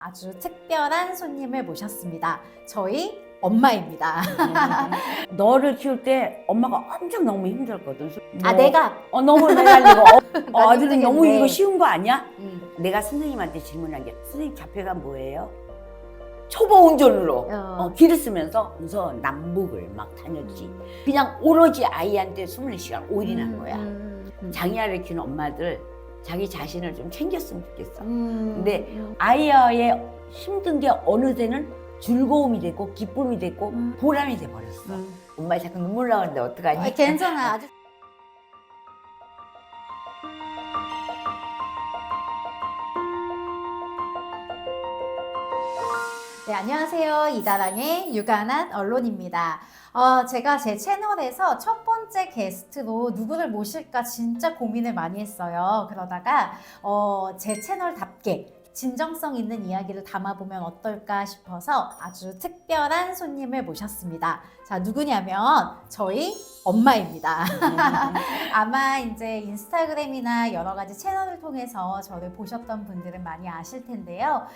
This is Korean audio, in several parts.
아주 특별한 손님을 모셨습니다. 저희 엄마입니다. 너를 키울 때 엄마가 엄청 너무 힘들었거든. 아, 내가? 너무 매달리고 아들은 너무 힘들겠네. 이거 쉬운 거 아니야? 내가 선생님한테 질문한 게 선생님 자폐가 뭐예요? 초보 운전으로 길을 쓰면서 우선 남북을 막 다녔지. 그냥 오로지 아이한테 24시간 올인한 거야. 장애아를 키우는 엄마들 자기 자신을 좀 챙겼으면 좋겠어. 근데 아이의 힘든 게 어느새는 즐거움이 되고 기쁨이 되고 보람이 돼버렸어. 엄마 자꾸 눈물 나오는데 어떡하니? 괜찮아. 아주. 네, 안녕하세요. 이다랑의 유관한 언론입니다. 제가 제 채널에서 첫 번째 게스트로 누구를 모실까 진짜 고민을 많이 했어요. 그러다가 제 채널답게 진정성 있는 이야기를 담아보면 어떨까 싶어서 아주 특별한 손님을 모셨습니다. 자, 누구냐면 저희 엄마입니다. 아마 이제 인스타그램이나 여러 가지 채널을 통해서 저를 보셨던 분들은 많이 아실 텐데요.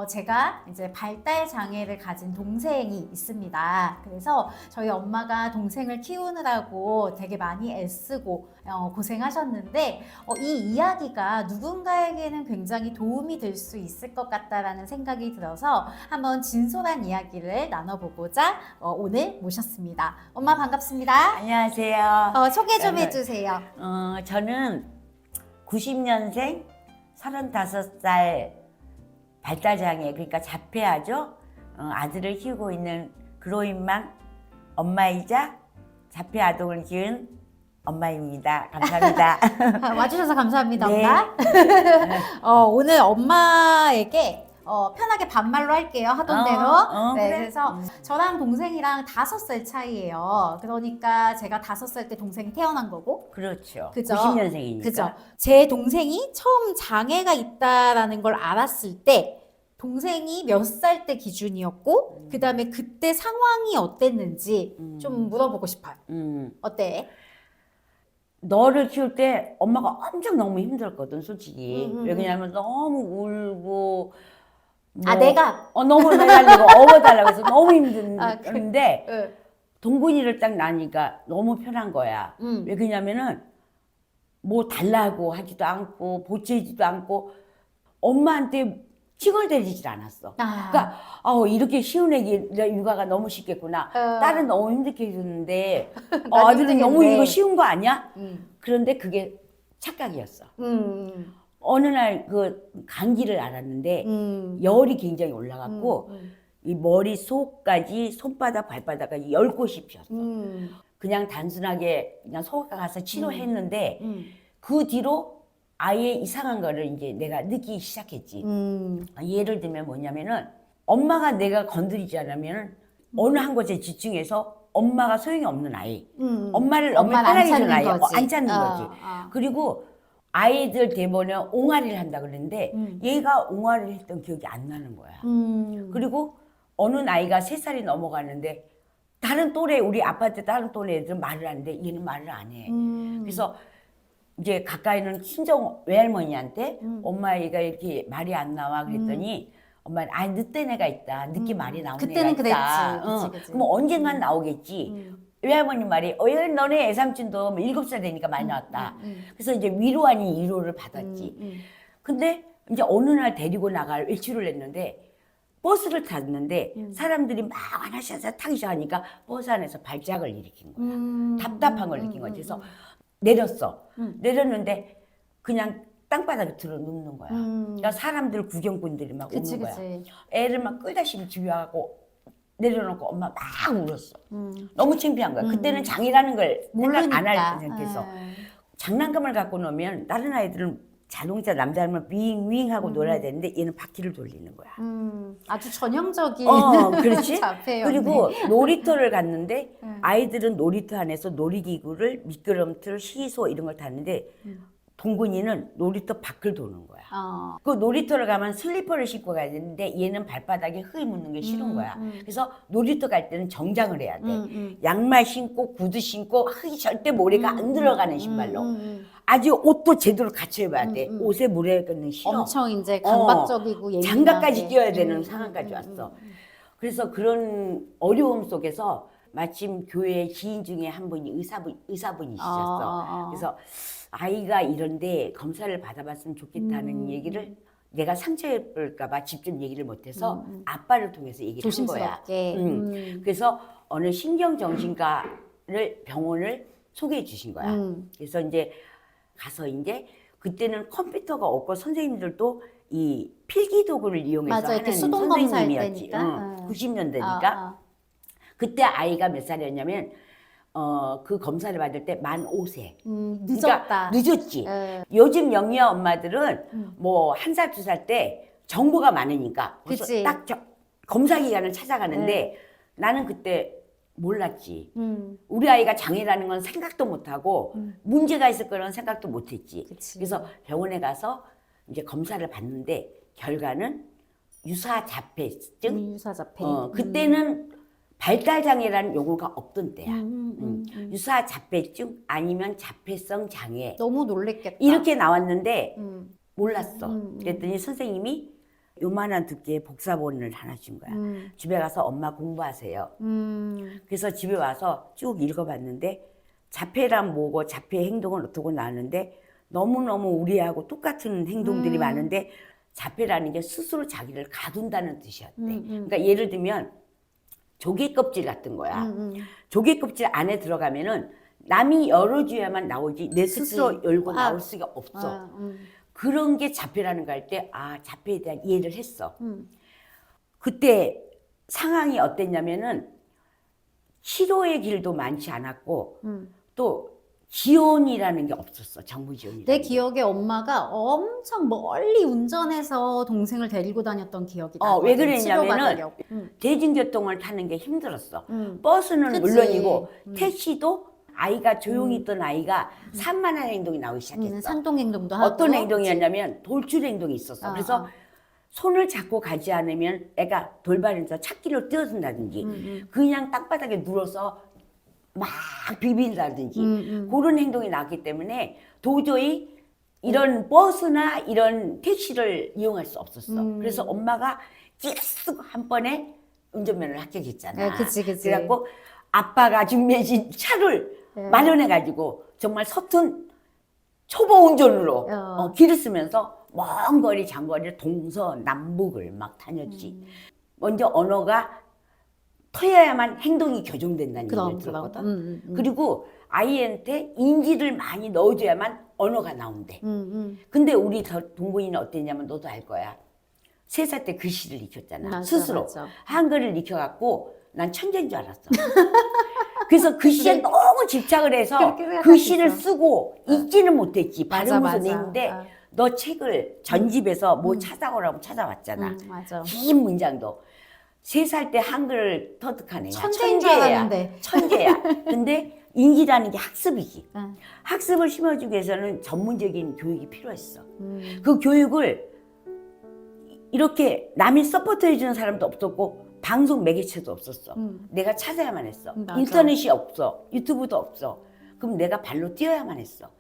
제가 이제 발달 장애를 가진 동생이 있습니다. 그래서 저희 엄마가 동생을 키우느라고 되게 많이 애쓰고 고생하셨는데 이 이야기가 누군가에게는 굉장히 도움이 될 수 있을 것 같다라는 생각이 들어서 한번 진솔한 이야기를 나눠보고자 오늘 모셨습니다. 엄마 반갑습니다. 안녕하세요. 소개 좀 해주세요. 저는 90년생 35살 발달장애, 그러니까 자폐아죠. 아들을 키우고 있는 그로인망 엄마이자 자폐 아동을 키운 엄마입니다. 감사합니다. 와주셔서 감사합니다, 네. 엄마. 오늘 엄마에게 편하게 반말로 할게요. 하던 대로. 네, 그래. 그래서 저랑 동생이랑 5살 차이예요. 그러니까 제가 5살 때 동생이 태어난 거고. 그렇죠. 그죠? 90년생이니까. 그죠? 제 동생이 처음 장애가 있다라는 걸 알았을 때 동생이 몇 살 때 기준이었고 그 다음에 그때 상황이 어땠는지 좀 물어보고 싶어요. 어때? 너를 키울 때 엄마가 엄청 너무 힘들었거든, 솔직히. 왜냐면 너무 울고 아, 내가? 너무 매달리고 업어달라고 해서 너무 힘든데 응. 동근이를 딱 나니까 너무 편한 거야. 왜 그러냐면은 뭐 달라고 하지도 않고 보채지도 않고 엄마한테 칭얼대지질 않았어. 그러니까 이렇게 쉬운 애기 육아가 너무 쉽겠구나. 딸은 너무 힘들게 해줬는데 아들은 너무 이거 쉬운 거 아니야? 그런데 그게 착각이었어. 어느 날 그 감기를 알았는데 열이 굉장히 올라갔고 이 머리 속까지 손바닥 발바닥까지 10곳이 피었어. 그냥 단순하게 그냥 소아과 가서 치료했는데 그 뒤로 아예 이상한 거를 이제 내가 느끼기 시작했지. 예를 들면 뭐냐면은 엄마가 내가 건드리지 않으면 어느 한 곳에 집중해서 엄마가 소용이 없는 아이. 엄마를 너무 편하게 주는 아이. 안 찾는 거지. 그리고 아이들 대본에 옹알이를 한다 그랬는데 얘가 옹알이를 했던 기억이 안 나는 거야. 그리고 어느 나이가 3살이 넘어가는데 다른 또래, 우리 아파트 다른 또래 애들은 말을 하는데 얘는 말을 안 해. 그래서 이제 가까이는 친정 외할머니한테 엄마 얘가 이렇게 말이 안 나와 그랬더니 엄마는 늦된 애가 있다. 늦게 말이 나오는 그때는 애가 있다. 그랬지. 그치. 그럼 언젠간 나오겠지. 외할머니 말이 너네 애삼촌도 7살 되니까 많이 나왔다. 그래서 이제 위로 아닌 위로를 받았지. 근데 이제 어느 날 데리고 나갈 외출을 했는데 버스를 탔는데 사람들이 막 하나씩 타기 시작하니까 버스 안에서 발작을 일으킨 거야. 답답한 걸 느낀 거지. 그래서 내렸어. 내렸는데 그냥 땅바닥에 들어 눕는 거야. 그러니까 사람들 구경꾼들이 막 오는 거야. 애를 막 끌다시피 집에 와고 내려놓고 엄마 막 울었어. 너무 창피한 거야. 그때는 장이라는 걸 생각 안 할 생각했어. 장난감을 갖고 놓으면 다른 아이들은 자동차 남자면 윙윙 하고 놀아야 되는데 얘는 바퀴를 돌리는 거야. 아주 전형적인 그렇지? 자폐였네. 그리고 놀이터를 갔는데 아이들은 놀이터 안에서 놀이기구를 미끄럼틀, 시소 이런 걸 타는데 동근이는 놀이터 밖을 도는 거야. 그 놀이터를 가면 슬리퍼를 신고 가야 되는데 얘는 발바닥에 흙이 묻는 게 싫은 거야. 그래서 놀이터 갈 때는 정장을 해야 돼. 양말 신고 구두 신고 흙이 절대 모래가 안 들어가는 신발로. 아주 옷도 제대로 갖춰 입어야 돼. 옷에 물에는 싫어. 엄청 이제 강박적이고 예민하게. 장갑까지 끼워야 되는 상황까지 왔어. 그래서 그런 어려움 속에서 마침 교회 지인 중에 한 분이 의사분이셨어. 그래서 아이가 이런데 검사를 받아봤으면 좋겠다는 얘기를 내가 상처해볼까봐 직접 얘기를 못해서 아빠를 통해서 얘기를 한 거야. 조심스럽게. 그래서 어느 신경정신과를 병원을 소개해 주신 거야. 그래서 이제 가서 이제 그때는 컴퓨터가 없고 선생님들도 이 필기도구를 이용해서 맞아, 이렇게 하는 수동 검사할 선생님이었지. 때니까. 90년대니까. 그때 아이가 몇 살이었냐면 그 검사를 받을 때 만 5세. 늦었다. 그러니까 늦었지. 요즘 영유아 엄마들은 뭐 1살, 2살 때 정보가 많으니까 벌써 그치. 딱 검사 기간을 찾아가는데 나는 그때 몰랐지. 우리 아이가 장애라는 건 생각도 못하고 문제가 있을 거라는 생각도 못했지. 그치. 그래서 병원에 가서 이제 검사를 받는데 결과는 유사자폐증. 유사자폐. 그때는 발달장애라는 용어가 없던 때야. 유사자폐증 아니면 자폐성 장애. 너무 놀랬겠다. 이렇게 나왔는데 몰랐어. 그랬더니 선생님이 요만한 두께의 복사본을 하나 준 거야. 집에 가서 엄마 공부하세요. 그래서 집에 와서 쭉 읽어봤는데 자폐란 뭐고 자폐 행동은 어떻고 나왔는데 너무너무 우리하고 똑같은 행동들이 많은데 자폐라는 게 스스로 자기를 가둔다는 뜻이었대. 그러니까 예를 들면 조개 껍질 같은 거야. 조개 껍질 안에 들어가면은 남이 열어줘야만 나오지 내 스스로 열고 나올 수가 없어. 그런 게 자폐라는 거 할 때 자폐에 대한 이해를 했어. 그때 상황이 어땠냐면은 치료의 길도 많지 않았고 또 지원이라는 게 없었어. 정부 지원이. 내 기억에 엄마가 엄청 멀리 운전해서 동생을 데리고 다녔던 기억이 나. 왜 그랬냐면은 대중교통을 타는 게 힘들었어. 버스는 그치. 물론이고 택시도 아이가 조용히 있던 아이가 산만한 행동이 나오기 시작했어. 상동행동도 하고. 어떤 행동이었냐면 돌출 행동이 있었어. 그래서 손을 잡고 가지 않으면 애가 돌발해서 찾기로 뛰어든다든지 그냥 땅바닥에 누워서 막 비빈다든지 그런 행동이 나왔기 때문에 도저히 이런 버스나 이런 택시를 이용할 수 없었어. 그래서 엄마가 찌르쓰고 한 번에 운전면허를 합격했잖아. 그치. 그래갖고 아빠가 준비해준 차를 마련해가지고 정말 서툰 초보 운전으로 길을 쓰면서 먼 거리 장거리를 동서남북을 막 다녔지. 먼저 언어가 터여야만 행동이 교정된다는 얘기를 들었거든. 그리고 아이한테 인지를 많이 넣어줘야만 언어가 나온대. 근데 우리 동구이는 어땠냐면 너도 알 거야. 3살 때 글씨를 익혔잖아. 맞아, 스스로. 맞아. 한글을 익혀갖고 난 천재인 줄 알았어. 그래서 글씨에 너무 집착을 해서 글씨를 쓰고 읽지는 못했지. 발음으로 냈는데 너 책을 전집에서 뭐 찾아오라고 찾아왔잖아. 맞아. 긴 문장도. 3살 때 한글을 터득한 애야. 천재인 줄 알았는데. 천재야. 근데 인지라는 게 학습이지. 학습을 심어주기 위해서는 전문적인 교육이 필요했어. 그 교육을 이렇게 남이 서포트 해주는 사람도 없었고 방송 매개체도 없었어. 내가 찾아야만 했어. 맞아. 인터넷이 없어. 유튜브도 없어. 그럼 내가 발로 뛰어야만 했어.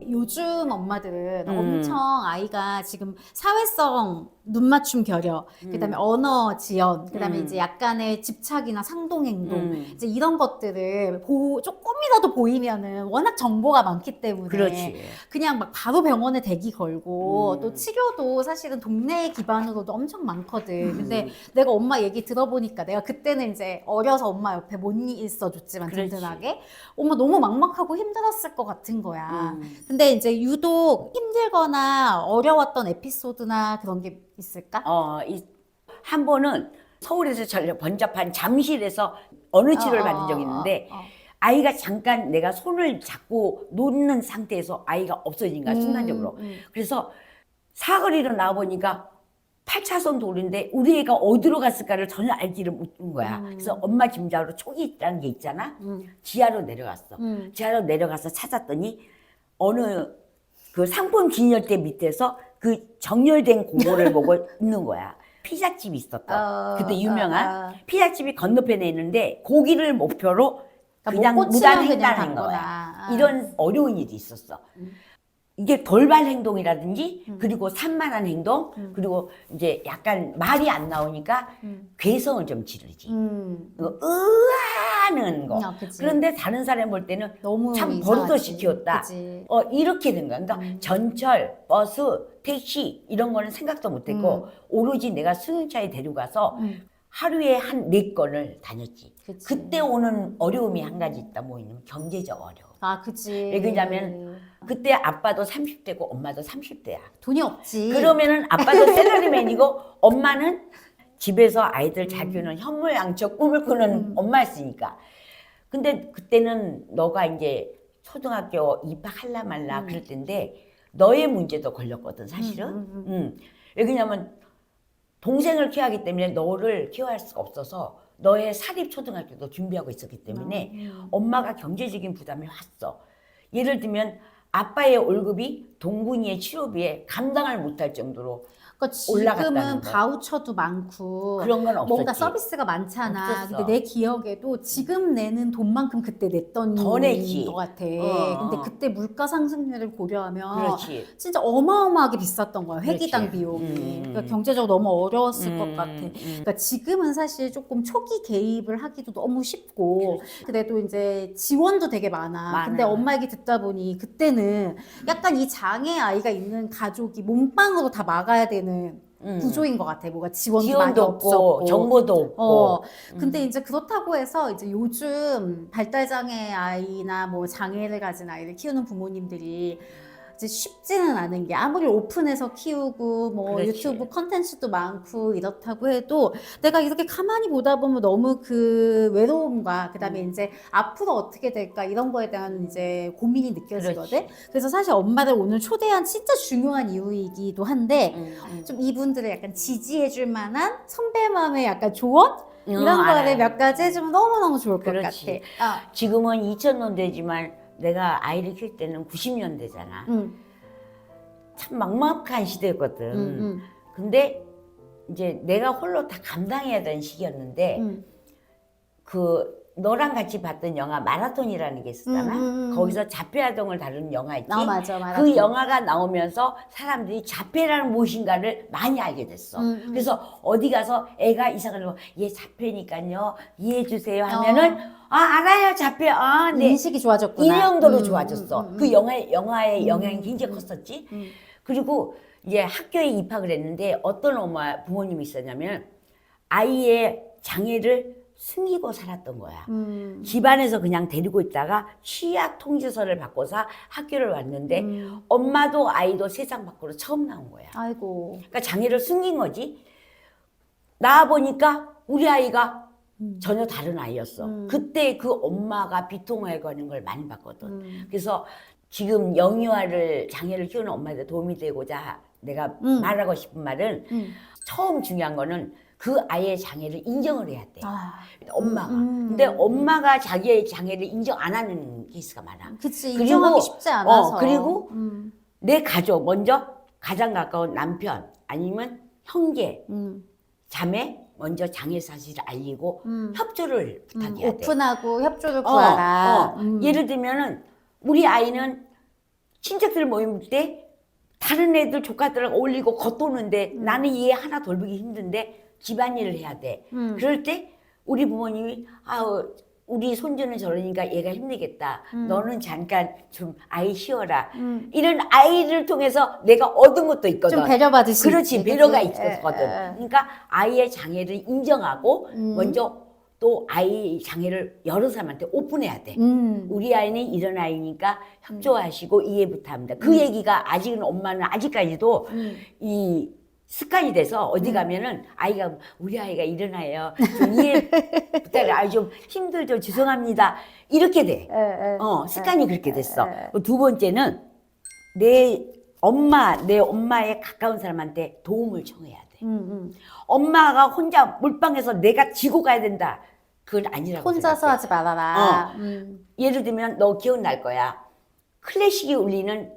요즘 엄마들은 엄청 아이가 지금 사회성 눈맞춤 결여, 그다음에 언어 지연, 그다음에 이제 약간의 집착이나 상동행동, 이제 이런 것들을 조금이라도 보이면은 워낙 정보가 많기 때문에 그렇지. 그냥 막 바로 병원에 대기 걸고 또 치료도 사실은 동네 기반으로도 엄청 많거든. 근데 내가 엄마 얘기 들어보니까 내가 그때는 이제 어려서 엄마 옆에 못 있어줬지만 그렇지. 든든하게 엄마 너무 막막하고 힘들었을 것 같은 거야. 근데 이제 유독 힘들거나 어려웠던 에피소드나 그런 게 있을까? 한 번은 서울에서 번잡한 잠실에서 어느 치료를 받은 적이 있는데 아이가 잠깐 내가 손을 잡고 놓는 상태에서 아이가 없어진 거야, 순간적으로. 그래서 사거리로 나와보니까 8차선 도로인데 우리 애가 어디로 갔을까를 전혀 알지를 못한 거야. 그래서 엄마 짐작으로 촉이라는 게 있잖아. 지하로 내려갔어. 지하로 내려가서 찾았더니 어느 그 상품 진열대 밑에서 그 정렬된 공고를 보고 있는 거야. 피자집이 있었던 그때 유명한 피자집이 건너편에 있는데 고기를 목표로 그냥 못 무단 꽂히면 그냥 횡단한 갔구나. 거야. 이런 어려운 일이 있었어. 이게 돌발 행동이라든지 그리고 산만한 행동 그리고 이제 약간 말이 안 나오니까 괴성을 좀 지르지. 으아하는 거. 그치. 그런데 다른 사람 볼 때는 너무 참 이상하지. 버릇없이 그치. 이렇게 된 거야. 그러니까 전철, 버스, 택시 이런 거는 생각도 못했고 오로지 내가 승용차에 데려가서 하루에 한 4건을 다녔지. 그치. 그때 오는 어려움이 한 가지 있다. 뭐냐면 경제적 어려움. 그치. 왜냐면 그때 아빠도 30대고 엄마도 30대야. 돈이 없지. 그러면은 아빠도 샐러리맨이고 엄마는 집에서 아이들 잘 키우는 현모양처 꿈을 꾸는 엄마였으니까. 근데 그때는 너가 이제 초등학교 입학할라 말라 그럴 때인데 너의 문제도 걸렸거든 사실은. 왜냐면 동생을 키워하기 때문에 너를 키워할 수가 없어서 너의 사립초등학교도 준비하고 있었기 때문에 엄마가 경제적인 부담이 왔어. 예를 들면 아빠의 월급이 동군이의 치료비에 감당을 못할 정도로 그러니까 올라갔다는 지금은 거. 바우처도 많고 그런 건 없었지. 뭔가 서비스가 많잖아. 없었어. 근데 내 기억에도 지금 내는 돈만큼 그때 냈던 더 냈지. 것 같아. 근데 그때 물가 상승률을 고려하면 그렇지. 진짜 어마어마하게 비쌌던 거야. 회기당 그렇지. 비용이. 그러니까 경제적으로 너무 어려웠을 것 같아. 그러니까 지금은 사실 조금 초기 개입을 하기도 너무 쉽고 그래도 이제 지원도 되게 많아. 근데 엄마 얘기 듣다 보니 그때는 약간 이 장애 아이가 있는 가족이 몸빵으로 다 막아야 되는 구조인 것 같아. 뭐가 지원도 많이 지원도 없었고 없고 정보도 없고. 근데 이제 그렇다고 해서 이제 요즘 발달장애 아이나 뭐 장애를 가진 아이를 키우는 부모님들이 이제 쉽지는 않은 게 아무리 오픈해서 키우고 뭐 그렇지. 유튜브 컨텐츠도 많고 이렇다고 해도 내가 이렇게 가만히 보다 보면 너무 그 외로움과 그다음에 이제 앞으로 어떻게 될까 이런 거에 대한 이제 고민이 느껴지거든. 그래서 사실 엄마를 오늘 초대한 진짜 중요한 이유이기도 한데 좀 이분들을 약간 지지해줄 만한 선배 마음의 약간 조언? 이런 거를 몇 가지 해주면 너무너무 좋을 것 그렇지. 같아. 지금은 2000년대지만 내가 아이를 키울 때는 90년대잖아. 참 막막한 시대였거든. 근데 이제 내가 홀로 다 감당해야 되는 시기였는데 그 너랑 같이 봤던 영화 마라톤이라는 게 있었잖아. 거기서 자폐아동을 다루는 영화 있지. 맞아, 마라톤. 그 영화가 나오면서 사람들이 자폐라는 무엇인가를 많이 알게 됐어. 그래서 어디 가서 애가 이상을 하고 얘 자폐니까요 이해해 주세요 하면은 알아요 자폐. 네. 인식이 좋아졌구나. 이 정도로 좋아졌어. 그 영화의 영향이 굉장히 컸었지. 그리고 이제 학교에 입학을 했는데 어떤 엄마 부모님이 있었냐면 아이의 장애를 숨기고 살았던 거야. 집안에서 그냥 데리고 있다가 취약 통지서를 받고서 학교를 왔는데 엄마도 아이도 세상 밖으로 처음 나온 거야. 아이고. 그러니까 장애를 숨긴 거지. 나와 보니까 우리 아이가 전혀 다른 아이였어. 그때 그 엄마가 비통하게 하는 걸 많이 봤거든. 그래서 지금 영유아를 장애를 키우는 엄마한테 도움이 되고자 내가 말하고 싶은 말은 처음 중요한 거는 그 아이의 장애를 인정을 해야 돼. 엄마가. 근데 엄마가 자기의 장애를 인정 안 하는 케이스가 많아. 그치, 인정하기 쉽지 않아서. 그리고 내 가족, 먼저 가장 가까운 남편, 아니면 형제, 자매, 먼저 장애 사실을 알리고 협조를 부탁해야 돼. 오픈하고 협조를 구하라. 예를 들면은 우리 아이는 친척들 모임 때 다른 애들 조카들랑 어울리고 겉도는데 나는 얘 하나 돌보기 힘든데 집안일을 해야 돼. 그럴 때 우리 부모님이 우리 손주는 저러니까 얘가 힘들겠다. 너는 잠깐 좀 아이 쉬어라. 이런 아이를 통해서 내가 얻은 것도 있거든. 좀 배려받을 수 그렇지. 있지, 배려가 그치? 있었거든. 그러니까 아이의 장애를 인정하고 먼저 또 아이 장애를 여러 사람한테 오픈해야 돼. 우리 아이는 이런 아이니까 협조하시고 이해 부탁합니다. 그 얘기가 아직은 엄마는 아직까지도 이 습관이 돼서 어디 가면은 아이가 우리 아이가 이런 아이예요. 좀 이해 부탁해요. 좀 힘들죠. 죄송합니다. 이렇게 돼. 습관이 그렇게 됐어. 두 번째는 내 엄마의 가까운 사람한테 도움을 청해야 돼. 엄마가 혼자 몰빵해서 내가 지고 가야 된다. 그건 아니라고 혼자서 생각해. 하지 말아라. 예를 들면 너 기억날 거야. 클래식이 울리는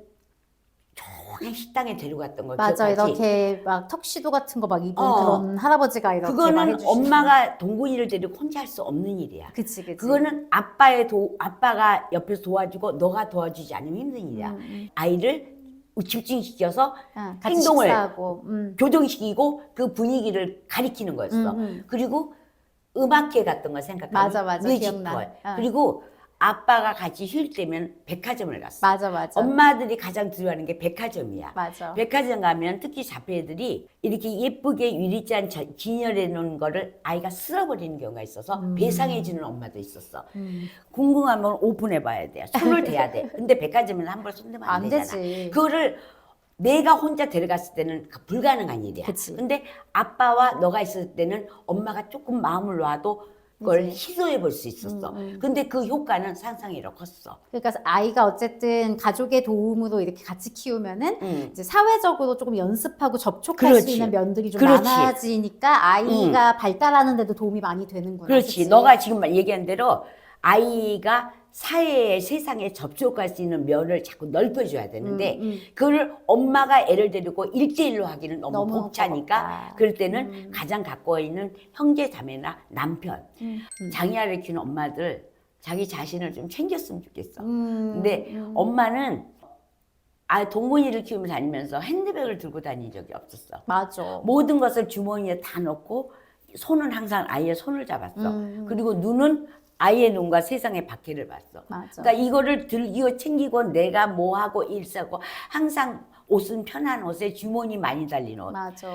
조용한 식당에 데려갔던 거 맞아, 기억하지? 이렇게 막 턱시도 같은 거 막 입은 어. 그런 할아버지가 이렇게 막 그거는 해주시고. 엄마가 동군이를 데리고 혼자 할 수 없는 일이야. 그치, 그치. 그거는 아빠가 옆에서 도와주고 너가 도와주지 않으면 힘든 일이야. 아이를 집중시켜서 같이 행동을 식사하고. 교정시키고 그 분위기를 가리키는 거였어. 그리고 음악회 같은 거 생각하면 맞아, 뮤지컬. 기억나. 그리고 아빠가 같이 쉴 때면 백화점을 갔어. 맞아. 엄마들이 가장 두려워하는 게 백화점이야. 맞아. 백화점 가면 특히 자폐들이 이렇게 예쁘게 유리잔 진열해 놓은 거를 아이가 쓸어버리는 경우가 있어서 배상해 주는 엄마도 있었어. 궁금하면 오픈해 봐야 돼. 손을 대야 돼. 근데 백화점은 한 번 손대면 안 안 되잖아. 되지. 그거를 내가 혼자 데려갔을 때는 불가능한 일이야. 그치. 근데 아빠와 너가 있을 때는 엄마가 조금 마음을 놔도 그걸 그치. 시도해 볼 수 있었어. 근데 그 효과는 상상이로 컸어. 그러니까 아이가 어쨌든 가족의 도움으로 이렇게 같이 키우면은 이제 사회적으로 조금 연습하고 접촉할 그렇지. 수 있는 면들이 좀 그렇지. 많아지니까 아이가 발달하는 데도 도움이 많이 되는구나. 그렇지. 그치? 너가 지금 얘기한 대로 아이가 사회에 세상에 접촉할 수 있는 면을 자꾸 넓혀줘야 되는데 그걸 엄마가 애를 데리고 1대1로 하기는 너무 벅차니까 버겁다. 그럴 때는 가장 가까워 있는 형제 자매나 남편 장애아를 키우는 엄마들 자기 자신을 좀 챙겼으면 좋겠어. 근데 엄마는 동문이를 키우며 다니면서 핸드백을 들고 다닌 적이 없었어. 맞아. 모든 것을 주머니에 다 넣고 손은 항상 아이의 손을 잡았어. 그리고 눈은 아이의 눈과 세상의 밖에를 봤어. 맞아. 그러니까 이거를 들기고 챙기고 내가 뭐 하고 일하고 항상 옷은 편한 옷에 주머니 많이 달린 옷. 맞아.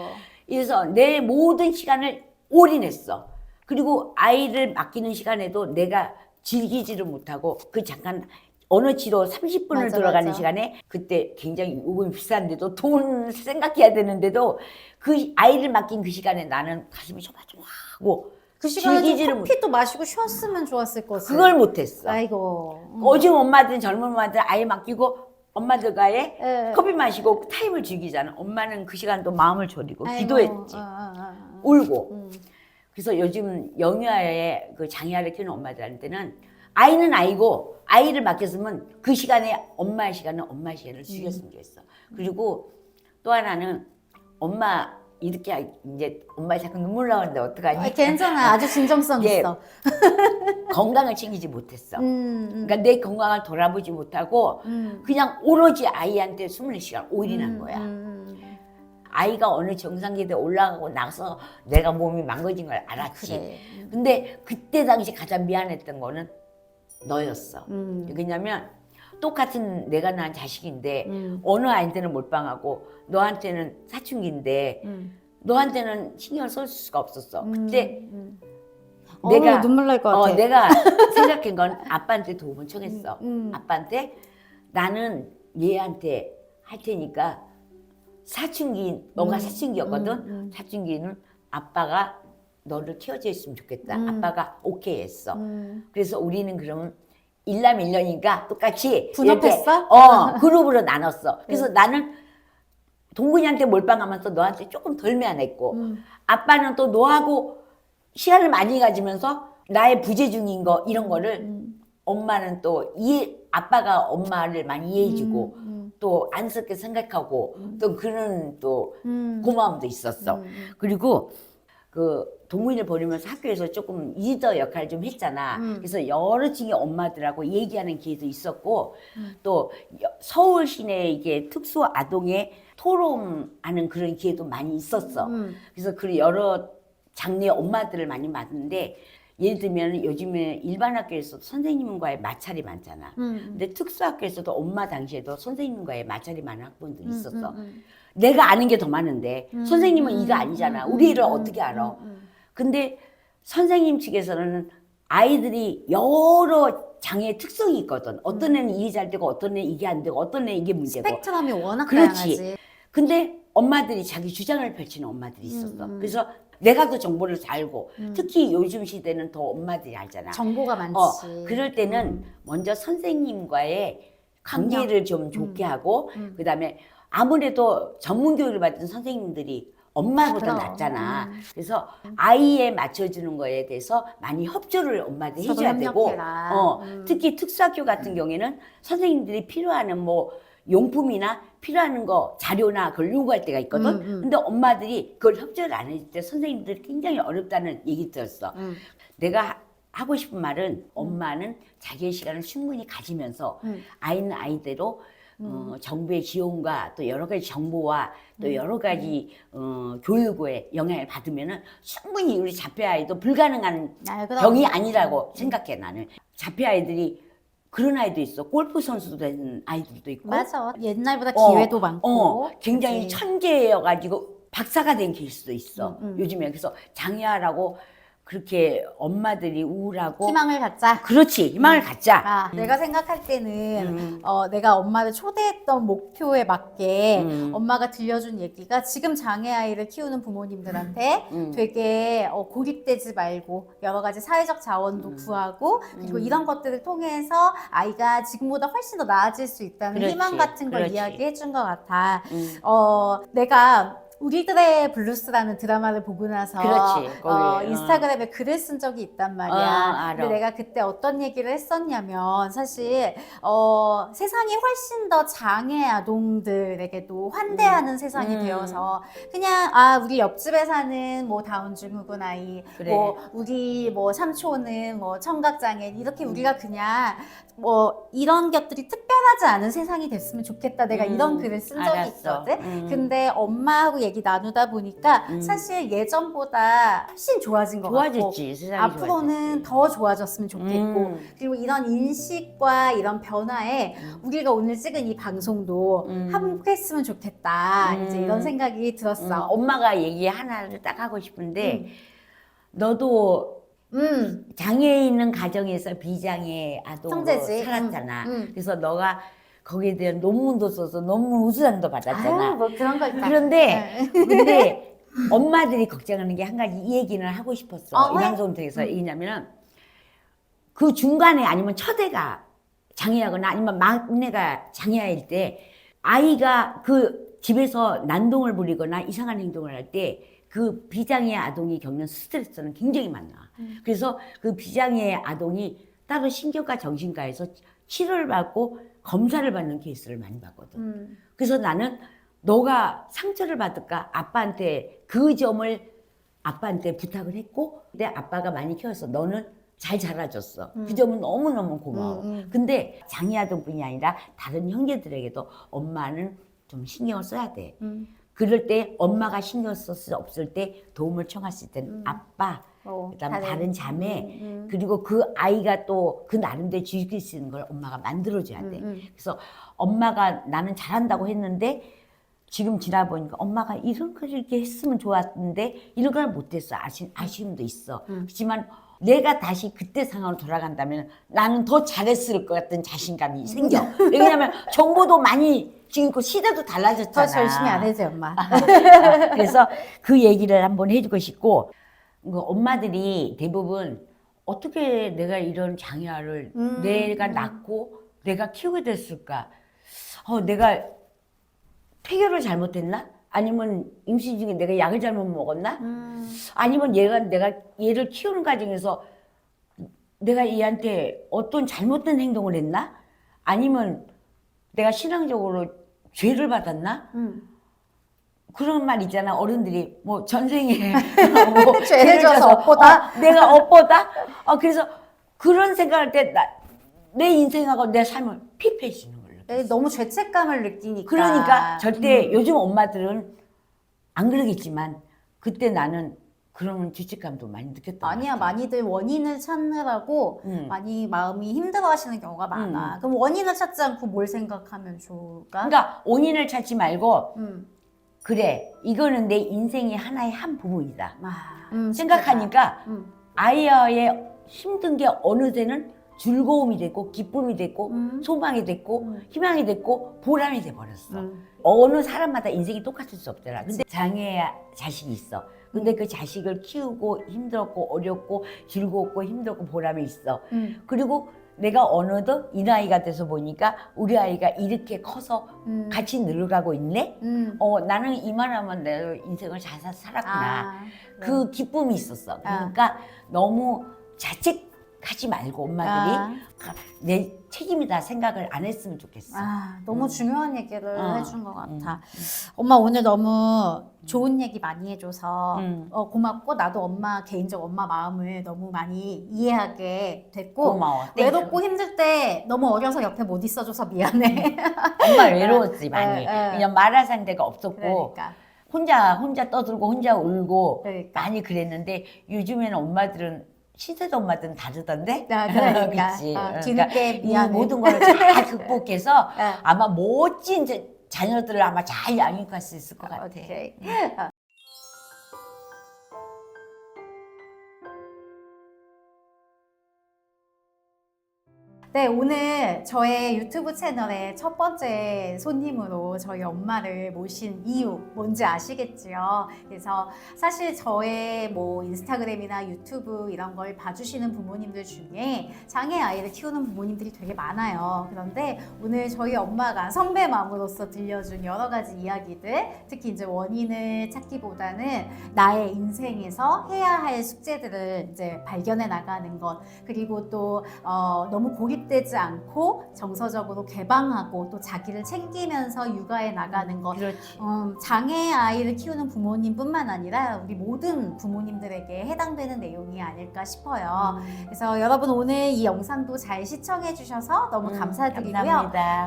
그래서 내 모든 시간을 올인했어. 그리고 아이를 맡기는 시간에도 내가 즐기지를 못하고 그 잠깐 언어치료 30분을 맞아, 들어가는 맞아. 시간에 그때 굉장히 요금 비싼데도 돈 생각해야 되는데도 그 아이를 맡긴 그 시간에 나는 가슴이 조마조마하고 그 시간에 즐기지를 좀 커피도 마시고 쉬었으면 좋았을 것을. 그걸 못했어. 아이고. 요즘 엄마들은 젊은 엄마들 아이 맡기고 엄마들과의 예. 커피 마시고 타임을 즐기잖아. 엄마는 그 시간도 마음을 졸이고 아이고. 기도했지. 어. 울고. 그래서 요즘 영유아의 그 장애아를 키우는 엄마들한테는 아이는 아이고 아이를 맡겼으면 그 시간에 엄마의 시간은 엄마의 시간을 죽였으면 좋겠어. 그리고 또 하나는 엄마 이렇게 이제 엄마 자꾸 눈물 나오는데 어떡하니? 괜찮아. 아주 진정성 예. 있어. 건강을 챙기지 못했어. 그러니까 내 건강을 돌아보지 못하고 그냥 오로지 아이한테 24시간 올인한 거야. 아이가 어느 정상기에 올라가고 나서 내가 몸이 망가진 걸 알았지. 그래. 근데 그때 당시 가장 미안했던 거는 너였어. 왜냐면 똑같은 내가 낳은 자식인데 어느 아이한테는 몰빵하고 너한테는 사춘기인데 너한테는 신경을 쓸 수가 없었어. 그때 내가 눈물 날 것 같아. 내가 생각한 건 아빠한테 도움을 청했어. 아빠한테 나는 얘한테 할 테니까 너가 사춘기였거든. 사춘기는 아빠가 너를 키워줘 있으면 좋겠다. 아빠가 오케이 했어. 그래서 우리는 그러면 일남일녀니까 똑같이 분업했어? 이렇게, 그룹으로 나눴어. 그래서 나는 동근이한테 몰빵하면서 너한테 조금 덜 미안했고 아빠는 또 너하고 시간을 많이 가지면서 나의 부재 중인 거 이런 거를 엄마는 또 아빠가 엄마를 많이 이해해주고 또 안쓰럽게 생각하고 또 그런 또 고마움도 있었어. 그리고 그 동문이를 버리면서 학교에서 조금 리더 역할을 좀 했잖아. 그래서 여러 층의 엄마들하고 얘기하는 기회도 있었고 또 서울 시내 이게 특수 아동의 토론하는 그런 기회도 많이 있었어. 그래서 그 여러 장르의 엄마들을 많이 만났는데 예를 들면 요즘에 일반 학교에서도 선생님과의 마찰이 많잖아. 근데 특수학교에서도 엄마 당시에도 선생님과의 마찰이 많은 학부모들이 있었어. 내가 아는 게 더 많은데 선생님은 이거 아니잖아. 우리 애를 어떻게 알아? 근데 선생님 측에서는 아이들이 여러 장애의 특성이 있거든. 어떤 애는 이게 잘 되고 어떤 애는 이게 안 되고 어떤 애는 이게 문제고. 스펙트럼이 워낙 그렇지. 다양하지. 근데 엄마들이 자기 주장을 펼치는 엄마들이 있었어. 그래서 내가 더 정보를 알고 특히 요즘 시대는 더 엄마들이 알잖아. 정보가 많지. 그럴 때는 먼저 선생님과의 관계를 좀 좋게 하고 그다음에 아무래도 전문 교육을 받은 선생님들이 엄마보다 그럼. 낫잖아. 그래서 아이에 맞춰주는 거에 대해서 많이 협조를 엄마들이 서로 해줘야 되고 협력해라. 특히 특수학교 같은 경우에는 선생님들이 필요하는 뭐 용품이나 필요한 거 자료나 그걸 요구할 때가 있거든. 근데 엄마들이 그걸 협조를 안 해줄 때 선생님들이 굉장히 어렵다는 얘기 들었어. 내가 하고 싶은 말은 엄마는 자기의 시간을 충분히 가지면서 아이는 아이대로 정부의 지원과 또 여러 가지 정보와 또 여러 가지 교육에 영향을 받으면은 충분히 우리 자폐 아이도 불가능한 병이 아니라고 생각해 나는. 자폐 아이들이 그런 아이도 있어. 골프 선수도 된 아이들도 있고. 맞아. 옛날보다 기회도 많고. 굉장히 그치. 천재여가지고 박사가 된 케이스도 있어. 요즘에. 그래서 장애아라고 그렇게 엄마들이 우울하고 희망을 갖자. 그렇지. 희망을 갖자. 내가 생각할 때는 내가 엄마를 초대했던 목표에 맞게 엄마가 들려준 얘기가 지금 장애 아이를 키우는 부모님들한테 되게 고립되지 말고 여러 가지 사회적 자원도 구하고 그리고 이런 것들을 통해서 아이가 지금보다 훨씬 더 나아질 수 있다는 그렇지, 희망 같은 걸 그렇지. 이야기해 준 것 같아. 내가 우리들의 블루스라는 드라마를 보고 나서 그렇지, 거기, 인스타그램에 글을 쓴 적이 있단 말이야. 알아. 근데 내가 그때 어떤 얘기를 했었냐면 사실 세상이 훨씬 더 장애 아동들에게도 환대하는 세상이 되어서 그냥 우리 옆집에 사는 뭐 다운 증후군 아이, 그래. 뭐 우리 뭐 삼촌은 뭐 청각장애인 이렇게 우리가 그냥 뭐 이런 것들이 특별하지 않은 세상이 됐으면 좋겠다. 내가 이런 글을 쓴 적이 알았어. 있거든. 근데 엄마하고 얘기 나누다 보니까 사실 예전보다 훨씬 좋아진 것 같고 좋아졌지. 세상이 앞으로는 좋아졌지. 더 좋아졌으면 좋겠고 그리고 이런 인식과 이런 변화에 우리가 오늘 찍은 이 방송도 함께했으면 좋겠다. 이제 이런 생각이 들었어. 엄마가 얘기 하나를 딱 하고 싶은데 너도 장애 있는 가정에서 비장애 아동으로 형제지. 살았잖아. 그래서 너가 거기에 대한 논문도 써서 논문 우수상도 받았잖아. 뭐 그런 거 있다. 근데 엄마들이 걱정하는 게 한 가지 이 얘기는 하고 싶었어. 이 왜? 방송을 통해서 왜냐면은 그 중간에 아니면 첫애가 장애하거나 아니면 막내가 장애아일 때 아이가 그 집에서 난동을 부리거나 이상한 행동을 할 때 그 비장애 아동이 겪는 스트레스는 굉장히 많아. 그래서 그 비장애 아동이 따로 신경과 정신과에서 치료를 받고 검사를 받는 케이스를 많이 봤거든. 그래서 나는 너가 상처를 받을까 아빠한테 그 점을 아빠한테 부탁을 했고 근데 아빠가 많이 키웠어. 너는 잘 자라줬어. 그 점은 너무너무 고마워. 근데 장애아동뿐이 아니라 다른 형제들에게도 엄마는 좀 신경을 써야 돼. 그럴 때 엄마가 신경 쓸 수 없을 때 도움을 청했을 때는 아빠, 그다음에 다른 자매, 그리고 그 아이가 또 그 나름대로 즐길 수 있는 걸 엄마가 만들어줘야 돼. 그래서 엄마가 나는 잘한다고 했는데 지금 지나보니까 엄마가 이런 걸 이렇게 했으면 좋았는데 이런 걸 못했어. 아쉬움도 있어. 그렇지만 내가 다시 그때 상황으로 돌아간다면 나는 더 잘했을 것 같은 자신감이 생겨. 왜냐하면 정보도 많이 지금 그 시대도 달라졌잖아. 더 열심히 안 해도 돼, 엄마. 그래서 그 얘기를 한번 해주고 싶고 엄마들이 대부분 어떻게 내가 이런 장애아를 내가 낳고 내가 키우게 됐을까? 내가 폐교를 잘못했나? 아니면 임신 중에 내가 약을 잘못 먹었나? 아니면 내가 얘를 키우는 과정에서 내가 얘한테 어떤 잘못된 행동을 했나? 아니면 내가 신앙적으로 죄를 받았나? 그런 말 있잖아. 어른들이 뭐 전생에 뭐 죄를 져서 업보다? 내가 업보다? 그래서 그런 생각할 때 내 인생하고 내 삶을 피폐해지는 거예요. 너무 죄책감을 느끼니까. 그러니까 절대 요즘 엄마들은 안 그러겠지만 그때 나는 그런 죄책감도 많이 느꼈던 것 아니야, 같아요. 많이들 원인을 찾느라고 많이 마음이 힘들어 하시는 경우가 많아. 그럼 원인을 찾지 않고 뭘 생각하면 좋을까? 그러니까 원인을 찾지 말고 그래 이거는 내 인생의 하나의 한 부분이다 생각하니까 아이의 힘든 게 어느 때는 즐거움이 됐고 기쁨이 됐고 소망이 됐고 희망이 됐고 보람이 돼버렸어. 어느 사람마다 인생이 똑같을 수 없잖아. 근데 장애 자식이 있어. 근데 그 자식을 키우고 힘들었고 어렵고 즐겁고 힘들었고 보람이 있어. 그리고 내가 어느덧 이 나이가 돼서 보니까 우리 아이가 이렇게 커서 같이 늙어가고 있네. 나는 이만하면 내 인생을 잘 살았구나. 네. 그 기쁨이 있었어. 그러니까 너무 하지 말고 엄마들이 내 책임이다 생각을 안 했으면 좋겠어. 너무 중요한 얘기를 해준 것 같아. 음. 엄마 오늘 너무 좋은 얘기 많이 해줘서 고맙고 나도 엄마 개인적 엄마 마음을 너무 많이 이해하게 됐고 고마워. 외롭고 힘들 때 너무 어려서 옆에 못 있어줘서 미안해. 엄마 외로웠지 많이. 네. 그냥 말할 상대가 없었고 그러니까. 혼자 떠들고 혼자 울고 그러니까. 많이 그랬는데 요즘에는 엄마들은 시세대 엄마들은 다르던데? 그러니까. 그치? 뒤늦게 이 미안해. 모든 걸 잘 극복해서 네. 아마 멋진 자녀들을 아마 잘 양육할 수 있을 것 같아. 오케이. 네, 오늘 저의 유튜브 채널의 첫 번째 손님으로 저희 엄마를 모신 이유 뭔지 아시겠지요? 그래서 사실 저의 뭐 인스타그램이나 유튜브 이런 걸 봐주시는 부모님들 중에 장애 아이를 키우는 부모님들이 되게 많아요. 그런데 오늘 저희 엄마가 선배 마음으로서 들려준 여러 가지 이야기들, 특히 이제 원인을 찾기보다는 나의 인생에서 해야 할 숙제들을 이제 발견해 나가는 것, 그리고 또 너무 고립되지 않고 정서적으로 개방하고 또 자기를 챙기면서 육아해 나가는 것. 그렇지. 장애 아이를 키우는 부모님뿐만 아니라 우리 모든 부모님들에게 해당되는 내용이 아닐까 싶어요. 그래서 여러분 오늘 이 영상도 잘 시청해 주셔서 너무 감사드리고요. 감사합니다.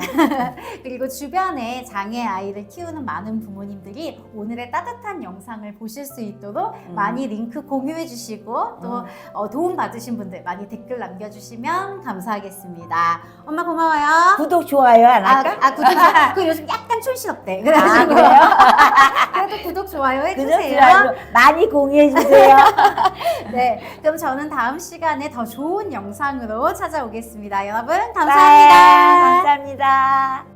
그리고 주변에 장애 아이를 키우는 많은 부모님들이 오늘의 따뜻한 영상을 보실 수 있도록 많이 링크 공유해 주시고 또 도움 받으신 분들 많이 댓글 남겨주시면 감사하겠습니다. 엄마 고마워요. 구독, 좋아요 안 할까? 구독, 그 요즘 약간 촌스럽대. 그래가지고 그래요? 그래도 구독, 좋아요 구독, 해주세요. 좋아요 많이 공유해주세요. 네, 그럼 저는 다음 시간에 더 좋은 영상으로 찾아오겠습니다. 여러분 감사합니다. 감사합니다.